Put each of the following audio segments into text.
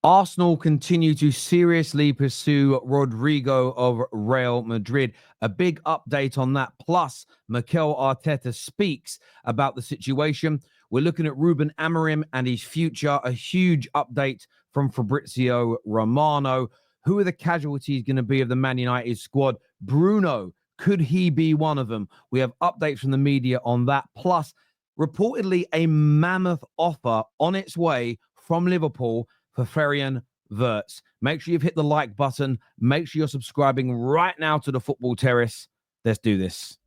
Arsenal continue to seriously pursue Rodrygo of Real Madrid. A big update on that. Plus, Mikel Arteta speaks about the situation. We're looking at Rúben Amorim and his future. A huge update from Fabrizio Romano. Who are the casualties going to be of the Man United squad? Bruno, could he be one of them? We have updates from the media on that. Plus, reportedly a mammoth offer on its way from Liverpool for Florian Wirtz. Make sure you've hit the like button. Make sure you're subscribing right now to the Football Terrace. Let's do this.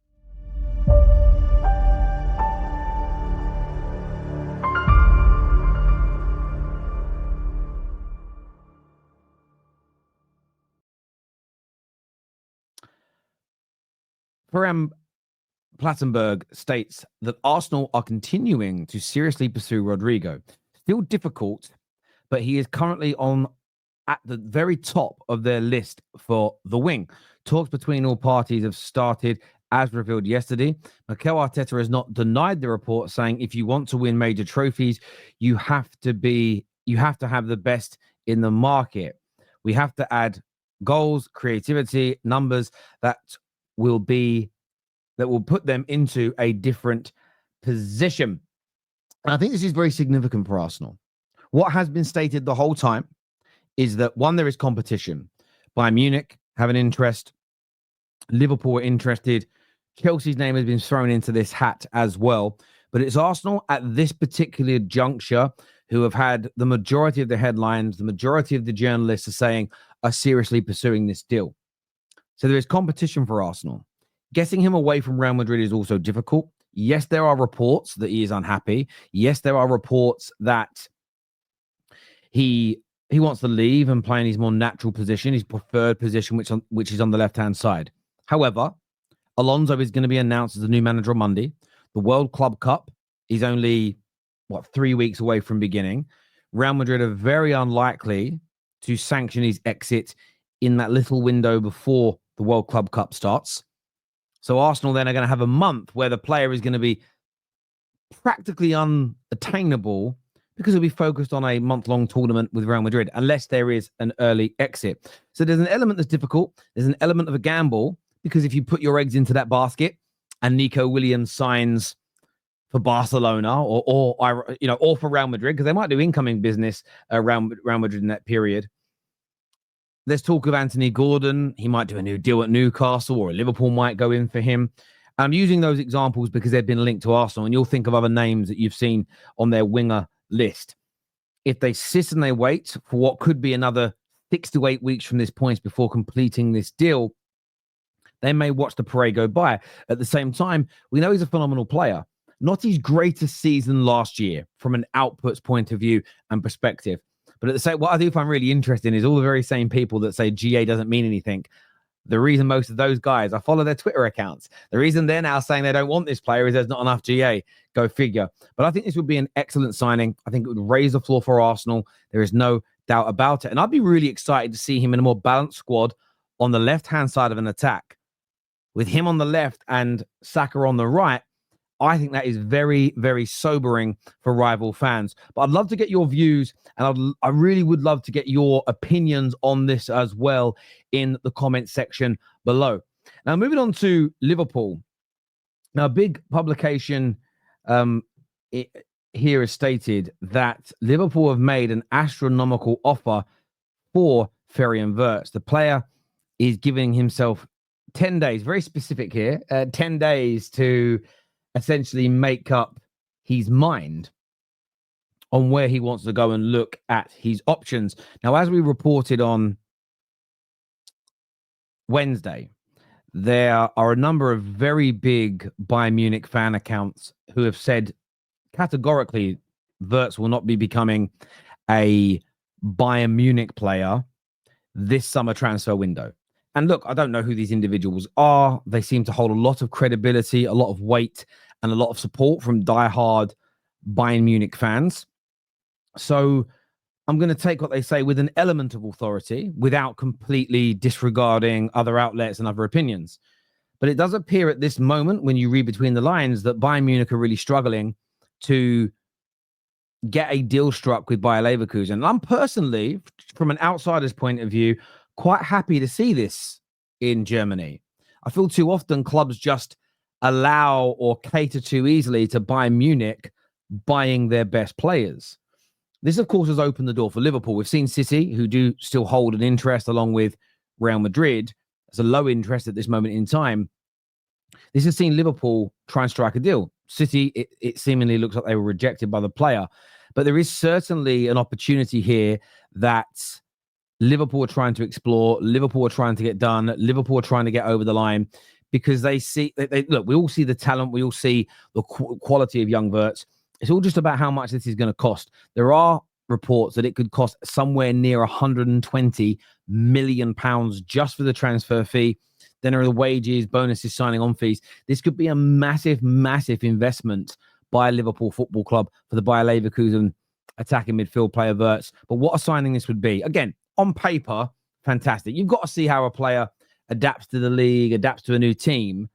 Florian Plattenberg states that Arsenal are continuing to seriously pursue Rodrygo. Still difficult, but he is currently at the very top of their list for the wing. Talks between all parties have started, as revealed yesterday. Mikel Arteta has not denied the report, saying if you want to win major trophies, you have to have the best in the market. We have to add goals, creativity, numbers that will put them into a different position. And I think this is very significant for Arsenal. What has been stated the whole time is that, one, there is competition. Bayern Munich have an interest. Liverpool are interested. Chelsea's name has been thrown into this hat as well. But it's Arsenal at this particular juncture who have had the majority of the headlines, the majority of the journalists are seriously pursuing this deal. So there is competition for Arsenal. Getting him away from Real Madrid is also difficult. Yes, there are reports that he is unhappy. Yes, there are reports that he wants to leave and play in his more natural position, his preferred position, which is on the left-hand side. However, Alonso is going to be announced as the new manager on Monday. The World Club Cup is only, 3 weeks away from beginning. Real Madrid are very unlikely to sanction his exit in that little window before the World Club Cup starts. So Arsenal then are going to have a month where the player is going to be practically unattainable because he'll be focused on a month-long tournament with Real Madrid, unless there is an early exit. So there's an element that's difficult. There's an element of a gamble, because if you put your eggs into that basket and Nico Williams signs for Barcelona or for Real Madrid, because they might do incoming business around Real Madrid in that period. There's talk of Anthony Gordon. He might do a new deal at Newcastle, or Liverpool might go in for him. I'm using those examples because they've been linked to Arsenal, and you'll think of other names that you've seen on their winger list. If they sit and they wait for what could be another 6 to 8 weeks from this point before completing this deal, they may watch the parade go by. At the same time, we know he's a phenomenal player. Not his greatest season last year from an outputs point of view and perspective. But at the same, what I do find really interesting is all the very same people that say GA doesn't mean anything. The reason most of those guys, I follow their Twitter accounts. The reason they're now saying they don't want this player is there's not enough GA. Go figure. But I think this would be an excellent signing. I think it would raise the floor for Arsenal. There is no doubt about it. And I'd be really excited to see him in a more balanced squad on the left-hand side of an attack. With him on the left and Saka on the right, I think that is very, very sobering for rival fans. But I'd love to get your views, and I really would love to get your opinions on this as well in the comment section below. Now, moving on to Liverpool. Now, a big publication here is stated that Liverpool have made an astronomical offer for Florian Wirtz. The player is giving himself 10 days, very specific here, 10 days to essentially make up his mind on where he wants to go and look at his options. Now, as we reported on Wednesday, there are a number of very big Bayern Munich fan accounts who have said categorically Wirtz will not be becoming a Bayern Munich player this summer transfer window. And look, I don't know who these individuals are. They seem to hold a lot of credibility, a lot of weight, and a lot of support from diehard Bayern Munich fans. So I'm going to take what they say with an element of authority without completely disregarding other outlets and other opinions. But it does appear at this moment, when you read between the lines, that Bayern Munich are really struggling to get a deal struck with Bayer Leverkusen. And I'm personally, from an outsider's point of view, quite happy to see this in Germany. I feel too often clubs just allow or cater too easily to Bayern Munich buying their best players. This, of course, has opened the door for Liverpool. We've seen City, who do still hold an interest along with Real Madrid. It's a low interest at this moment in time. This has seen Liverpool try and strike a deal. City, it seemingly looks like they were rejected by the player. But there is certainly an opportunity here that Liverpool are trying to explore. Liverpool are trying to get done. Liverpool are trying to get over the line because they see, look, we all see the talent. We all see the quality of young Wirtz. It's all just about how much this is going to cost. There are reports that it could cost somewhere near 120 million pounds just for the transfer fee. Then there are the wages, bonuses, signing on fees. This could be a massive, massive investment by Liverpool Football Club for the Bayer Leverkusen attacking midfield player Wirtz. But what a signing this would be. Again, on paper, fantastic. You've got to see how a player adapts to the league, adapts to a new team.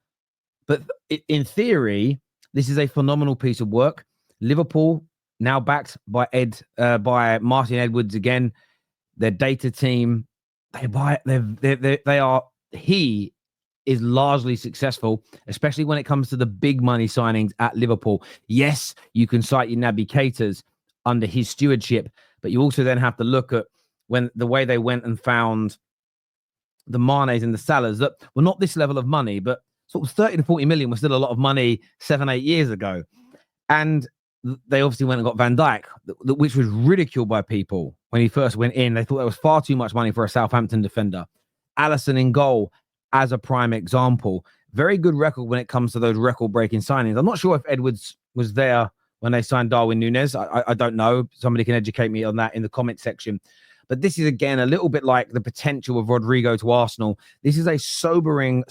But in theory, this is a phenomenal piece of work. Liverpool now backed by Martin Edwards again. Their data team, he is largely successful, especially when it comes to the big money signings at Liverpool. Yes, you can cite your Naby Keitas under his stewardship, but you also then have to look at when the way they went and found the Manes and the Salahs that were not this level of money, but sort of 30 to 40 million was still a lot of money 7-8 years ago. And they obviously went and got Van Dijk, which was ridiculed by people when he first went in. They thought there was far too much money for a Southampton defender. Alisson in goal as a prime example. Very good record when it comes to those record-breaking signings. I'm not sure if Edwards was there when they signed Darwin Núñez. I don't know. Somebody can educate me on that in the comment section. But this is, again, a little bit like the potential of Rodrygo to Arsenal. This is a sobering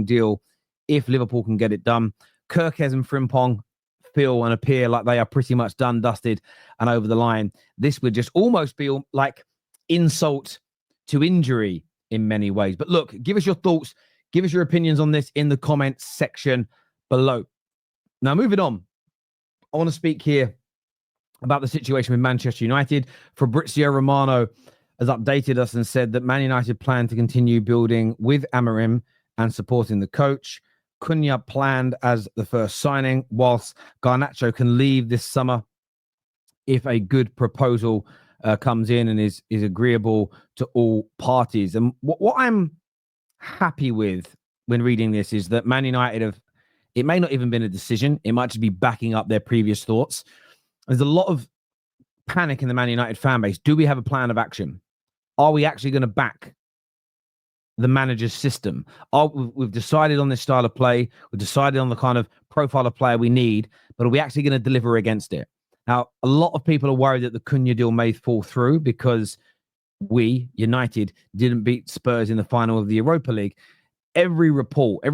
deal if Liverpool can get it done. Kirkes and Frimpong feel and appear like they are pretty much done, dusted, and over the line. This would just almost be like insult to injury in many ways. But look, give us your thoughts. Give us your opinions on this in the comments section below. Now, moving on, I want to speak here about the situation with Manchester United. Fabrizio Romano has updated us and said that Man United plan to continue building with Amorim and supporting the coach. Cunha planned as the first signing, whilst Garnacho can leave this summer if a good proposal comes in and is agreeable to all parties. And what I'm happy with when reading this is that Man United it may not even been a decision. It might just be backing up their previous thoughts. There's a lot of panic in the Man United fan base. Do we have a plan of action? Are we actually going to back the manager's system? We've decided on this style of play. We've decided on the kind of profile of player we need, but are we actually going to deliver against it? Now, a lot of people are worried that the Cunha deal may fall through because we, United, didn't beat Spurs in the final of the Europa League. Every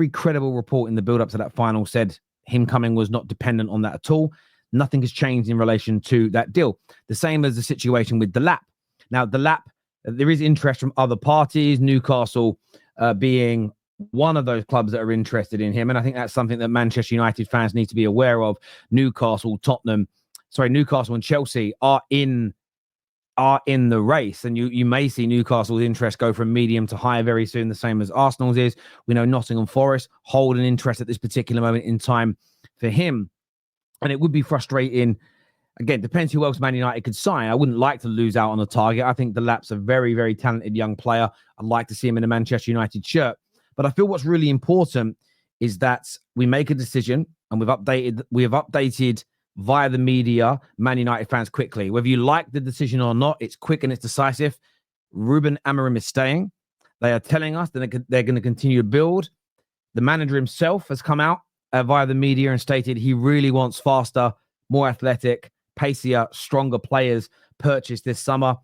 credible report in the build-up to that final said him coming was not dependent on that at all. Nothing has changed in relation to that deal. The same as the situation with Delap. Now, Delap, there is interest from other parties, Newcastle being one of those clubs that are interested in him. And I think that's something that Manchester United fans need to be aware of. Newcastle and Chelsea are in the race. And you may see Newcastle's interest go from medium to high very soon, the same as Arsenal's is. We know Nottingham Forest hold an interest at this particular moment in time for him. And it would be frustrating. Again, depends who else Man United could sign. I wouldn't like to lose out on a target. I think Delap's a very, very talented young player. I'd like to see him in a Manchester United shirt. But I feel what's really important is that we make a decision, and we have updated via the media Man United fans quickly. Whether you like the decision or not, it's quick and it's decisive. Rúben Amorim is staying. They are telling us that they're going to continue to build. The manager himself has come out via the media and stated he really wants faster, more athletic, pacier, stronger players purchased this summer.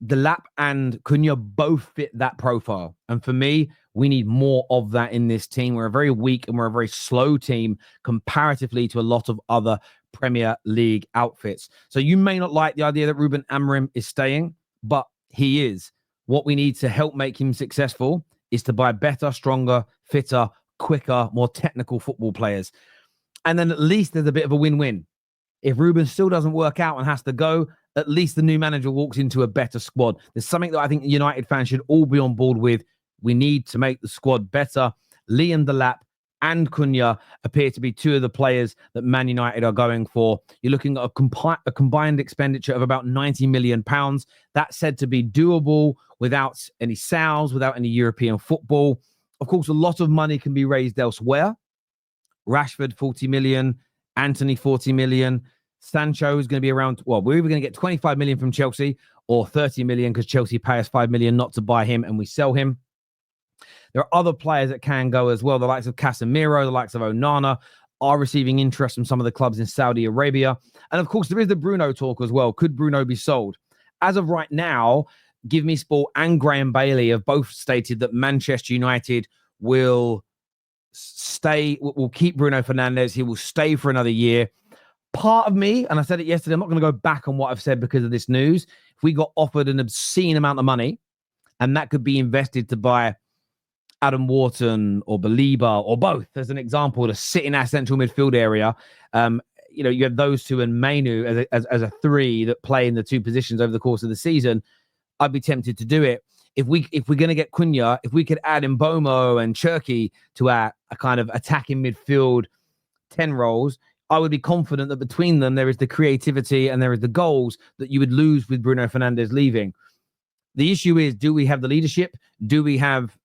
Delap and Cunha both fit that profile. And for me, we need more of that in this team. We're a very weak and we're a very slow team comparatively to a lot of other Premier League outfits. So you may not like the idea that Rúben Amorim is staying, but he is. What we need to help make him successful is to buy better, stronger, fitter, quicker, more technical football players. And then at least there's a bit of a win-win. If Rúben still doesn't work out and has to go, at least the new manager walks into a better squad. There's something that I think United fans should all be on board with. We need to make the squad better. Liam Delap and Cunha appear to be two of the players that Man United are going for. You're looking at a combined expenditure of about £90 million. That's said to be doable without any sales, without any European football. Of course, a lot of money can be raised elsewhere. Rashford, 40 million. Anthony, 40 million. Sancho is going to be around, well, we're either going to get 25 million from Chelsea or 30 million because Chelsea pay us 5 million not to buy him and we sell him. There are other players that can go as well. The likes of Casemiro, the likes of Onana are receiving interest from some of the clubs in Saudi Arabia. And of course, there is the Bruno talk as well. Could Bruno be sold? As of right now, Give Me Sport and Graham Bailey have both stated that Manchester United will keep Bruno Fernandes. He will stay for another year. Part of me, and I said it yesterday, I'm not going to go back on what I've said because of this news. If we got offered an obscene amount of money and that could be invested to buy Adam Wharton or Baliba or both, as an example, to sit in our central midfield area, you have those two and Mainu as a three that play in the two positions over the course of the season, I'd be tempted to do it. If we're going to get Cunha, if we could add Mbomo and Cherki to our kind of attacking midfield 10 roles, I would be confident that between them, there is the creativity and there is the goals that you would lose with Bruno Fernandes leaving. The issue is, do we have the leadership? Do we have...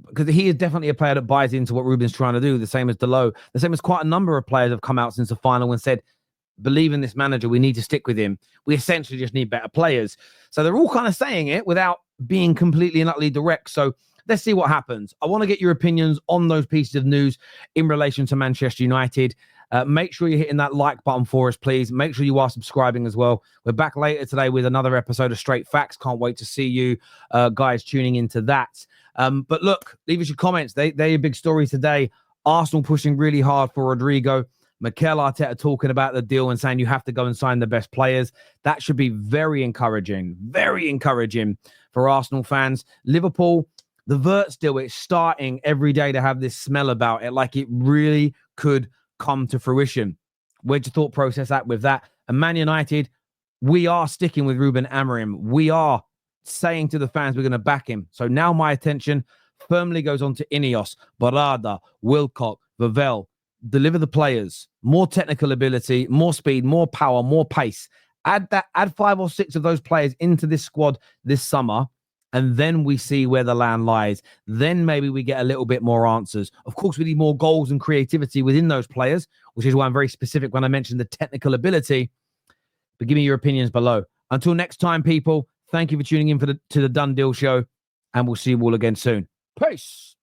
Because he is definitely a player that buys into what Ruben's trying to do, the same as Delo. The same as quite a number of players have come out since the final and said, believe in this manager, we need to stick with him. We essentially just need better players. So they're all kind of saying it without being completely and utterly direct. So let's see what happens. I want to get your opinions on those pieces of news in relation to Manchester United. Make sure you're hitting that like button for us, please. Make sure you are subscribing as well. We're back later today with another episode of Straight Facts. Can't wait to see you guys tuning into that. But look, leave us your comments. They're big stories today. Arsenal pushing really hard for Rodrygo. Mikel Arteta talking about the deal and saying you have to go and sign the best players. That should be very encouraging for Arsenal fans. Liverpool, the Wirtz deal, it's starting every day to have this smell about it, like it really could come to fruition. Where's your thought process at with that? And Man United, we are sticking with Rúben Amorim. We are saying to the fans we're going to back him. So now my attention firmly goes on to Ineos, Barada, Wilcock, Vavel. Deliver the players, more technical ability, more speed, more power, more pace. Add 5 or 6 of those players into this squad this summer, and then we see where the land lies. Then maybe we get a little bit more answers. Of course, we need more goals and creativity within those players, which is why I'm very specific when I mentioned the technical ability. But give me your opinions below. Until next time, people, thank you for tuning in to the Done Deal Show, and we'll see you all again soon. Peace.